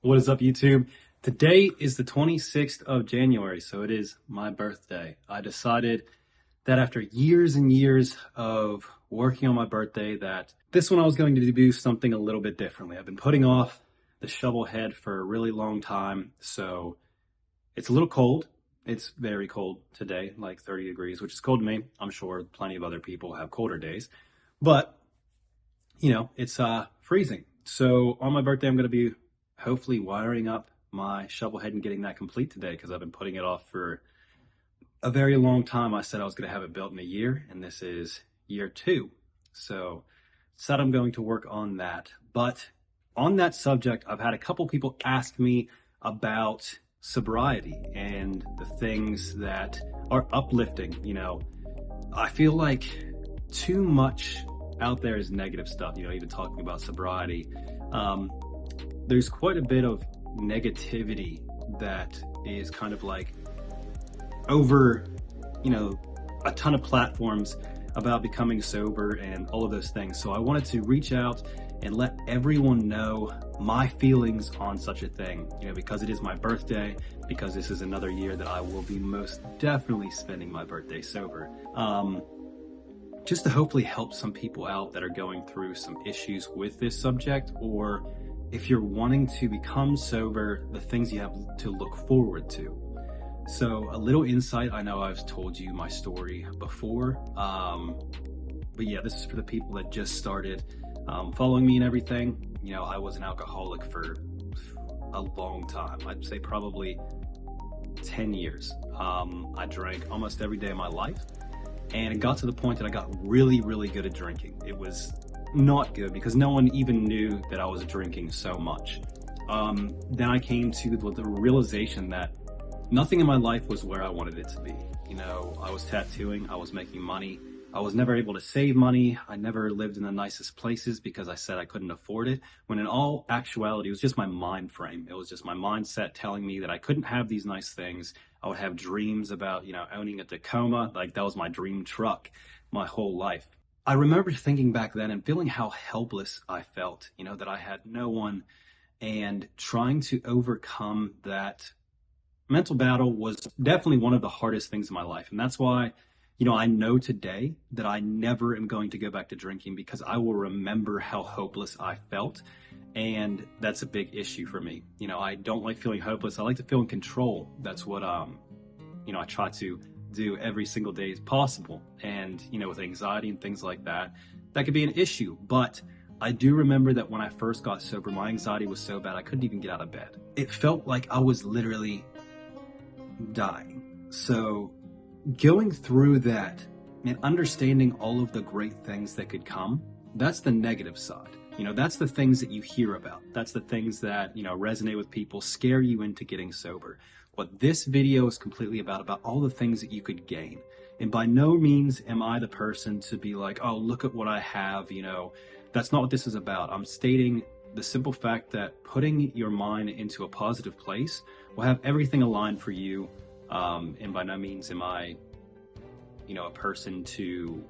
What is up, YouTube? Today is the 26th of January, so it is my birthday. I decided that after years and years of working on my birthday, that this one I was going to do something a little bit differently. I've been putting off the shovel head for a really long time, so it's a little cold. It's very cold today, like 30 degrees, which is cold to me. I'm sure plenty of other people have colder days, but it's freezing. So on my birthday, I'm going to be hopefully wiring up my shovel head and getting that complete today, because I've been putting it off for a very long time. I said I was going to have it built in a year, and this is year 2. So said I'm going to work on that. But on that subject, I've had a couple people ask me about sobriety and the things that are uplifting. I feel like too much out there is negative stuff, even talking about sobriety. There's quite a bit of negativity that is kind of like over, a ton of platforms about becoming sober and all of those things. So I wanted to reach out and let everyone know my feelings on such a thing, because it is my birthday, because this is another year that I will be most definitely spending my birthday sober. Just to hopefully help some people out that are going through some issues with this subject, or if you're wanting to become sober, the things you have to look forward to. So a little insight, I know I've told you my story before, but yeah, this is for the people that just started following me and everything. I was an alcoholic for a long time. I'd say probably 10 years. I drank almost every day of my life, and it got to the point that I got really, really good at drinking. It was not good because no one even knew that I was drinking so much. Then I came to the realization that nothing in my life was where I wanted it to be. I was tattooing, I was making money. I was never able to save money. I never lived in the nicest places because I said I couldn't afford it, when in all actuality, it was just my mind frame. It was just my mindset telling me that I couldn't have these nice things. I would have dreams about, owning a Tacoma. Like, that was my dream truck my whole life. I remember thinking back then and feeling how helpless I felt, that I had no one, and trying to overcome that mental battle was definitely one of the hardest things in my life. And that's why, I know today that I never am going to go back to drinking, because I will remember how hopeless I felt. And that's a big issue for me. I don't like feeling hopeless. I like to feel in control. That's what, I try to do every single day as possible. And, with anxiety and things like that, that could be an issue. But I do remember that when I first got sober, my anxiety was so bad I couldn't even get out of bed. It felt like I was literally dying. So going through that and understanding all of the great things that could come, that's the negative side. That's the things that you hear about. That's the things that, resonate with people, scare you into getting sober. What this video is completely about all the things that you could gain. And by no means am I the person to be like, oh, look at what I have. That's not what this is about. I'm stating the simple fact that putting your mind into a positive place will have everything aligned for you. And by no means am I, a person to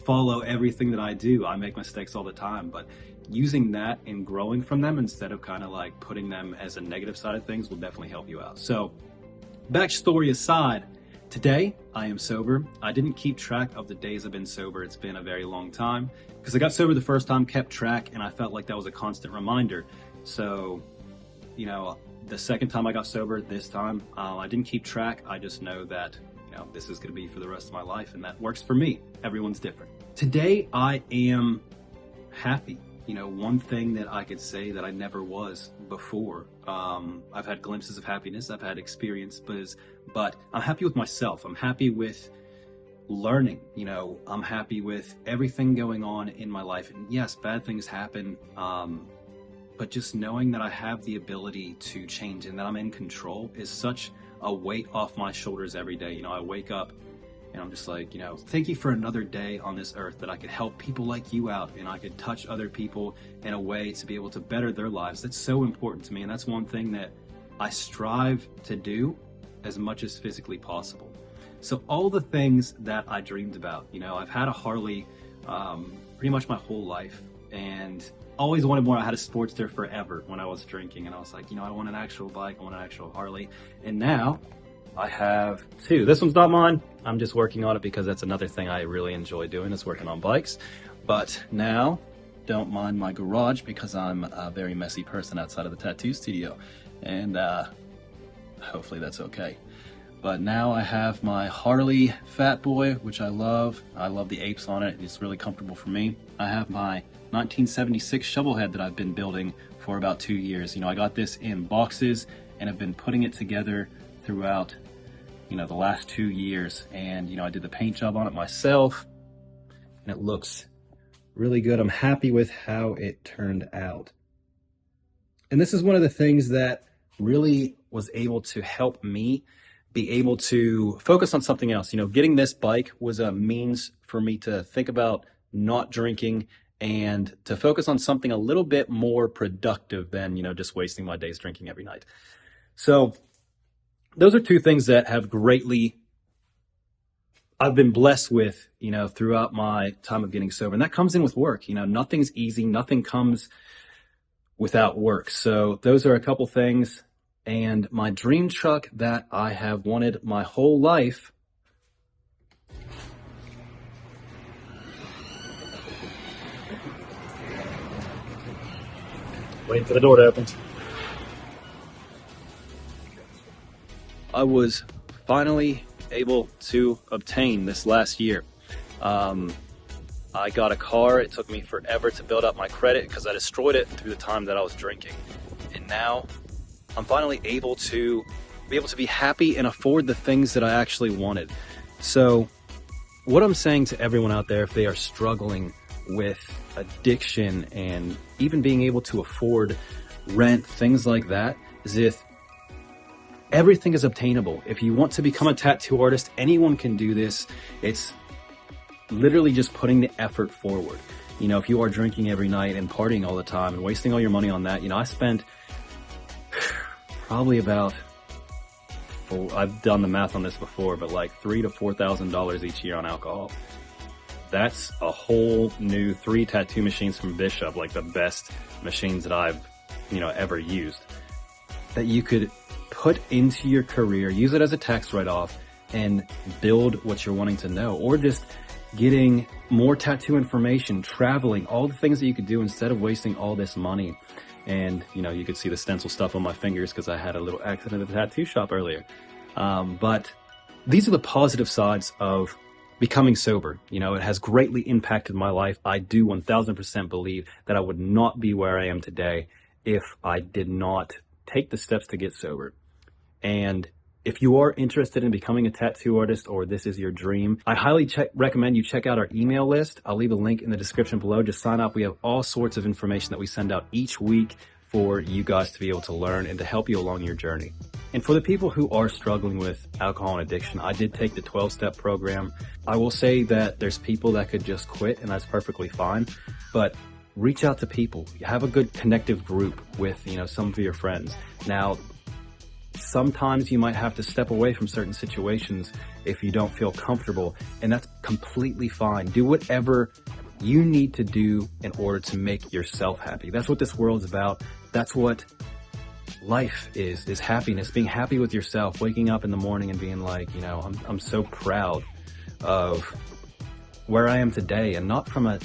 follow everything that I do. I make mistakes all the time, but using that and growing from them instead of kind of like putting them as a negative side of things will definitely help you out. So backstory aside, today I am sober. I didn't keep track of the days I've been sober. It's been a very long time, because I got sober the first time, kept track, and I felt like that was a constant reminder. So, the second time I got sober, this time, I didn't keep track. I just know that, this is going to be for the rest of my life, and that works for me. Everyone's different. Today, I am happy. One thing that I could say that I never was before. I've had glimpses of happiness. I've had experiences, but I'm happy with myself. I'm happy with learning. I'm happy with everything going on in my life. And yes, bad things happen. But just knowing that I have the ability to change and that I'm in control is such a weight off my shoulders every day. I wake up and I'm just like, thank you for another day on this earth that I could help people like you out, and I could touch other people in a way to be able to better their lives. That's so important to me. And that's one thing that I strive to do as much as physically possible. So all the things that I dreamed about, I've had a Harley pretty much my whole life. and always wanted more. I had a Sportster forever when I was drinking, and I was like, I want an actual bike, I want an actual Harley. And now I have two. This one's not mine. I'm just working on it because that's another thing I really enjoy doing, is working on bikes. But now, don't mind my garage because I'm a very messy person outside of the tattoo studio, and hopefully that's okay. But now I have my Harley Fat Boy, which I love. I love the apes on it. It's really comfortable for me. I have my 1976 shovel head that I've been building for about 2 years. I got this in boxes and have been putting it together throughout, the last 2 years. And, I did the paint job on it myself, and it looks really good. I'm happy with how it turned out. And this is one of the things that really was able to help me be able to focus on something else. Getting this bike was a means for me to think about not drinking and to focus on something a little bit more productive than, just wasting my days drinking every night. So those are two things that have I've been blessed with, throughout my time of getting sober. And that comes in with work. Nothing's easy. Nothing comes without work. So those are a couple things. And my dream truck that I have wanted my whole life. Waiting for the door to open. I was finally able to obtain this last year. I got a car. It took me forever to build up my credit because I destroyed it through the time that I was drinking. And now I'm finally able to be happy and afford the things that I actually wanted. So what I'm saying to everyone out there, if they are struggling with addiction and even being able to afford rent, things like that, is if everything is obtainable. If you want to become a tattoo artist, anyone can do this. It's literally just putting the effort forward. If you are drinking every night and partying all the time and wasting all your money on that, I spent probably about, I've done the math on this before, but like $3,000 to $4,000 each year on alcohol. That's a whole new 3 tattoo machines from Bishop, like the best machines that I've, ever used, that you could put into your career, use it as a tax write-off, and build what you're wanting to know, or just getting more tattoo information, traveling, all the things that you could do instead of wasting all this money. And, you could see the stencil stuff on my fingers because I had a little accident at the tattoo shop earlier. But these are the positive sides of becoming sober. It has greatly impacted my life. I do 1000% believe that I would not be where I am today if I did not take the steps to get sober. And if you are interested in becoming a tattoo artist, or this is your dream, I highly recommend you check out our email list. I'll leave a link in the description below. Just sign up. We have all sorts of information that we send out each week for you guys to be able to learn and to help you along your journey. And for the people who are struggling with alcohol and addiction, I did take the 12-step program. I will say that there's people that could just quit, and that's perfectly fine. But reach out to people. Have a good connective group with, some of your friends. Now, sometimes you might have to step away from certain situations if you don't feel comfortable, and that's completely fine. Do whatever you need to do in order to make yourself happy. That's what this world's about. That's what life is happiness, being happy with yourself, waking up in the morning and being like, I'm so proud of where I am today, and not from a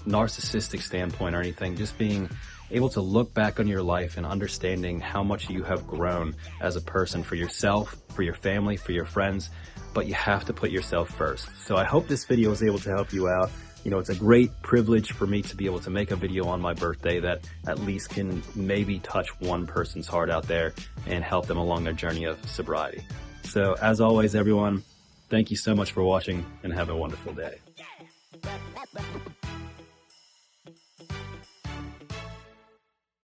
narcissistic standpoint or anything, just being able to look back on your life and understanding how much you have grown as a person, for yourself, for your family, for your friends, but you have to put yourself first. So I hope this video was able to help you out. It's a great privilege for me to be able to make a video on my birthday that at least can maybe touch one person's heart out there and help them along their journey of sobriety. So as always, everyone, thank you so much for watching, and have a wonderful day.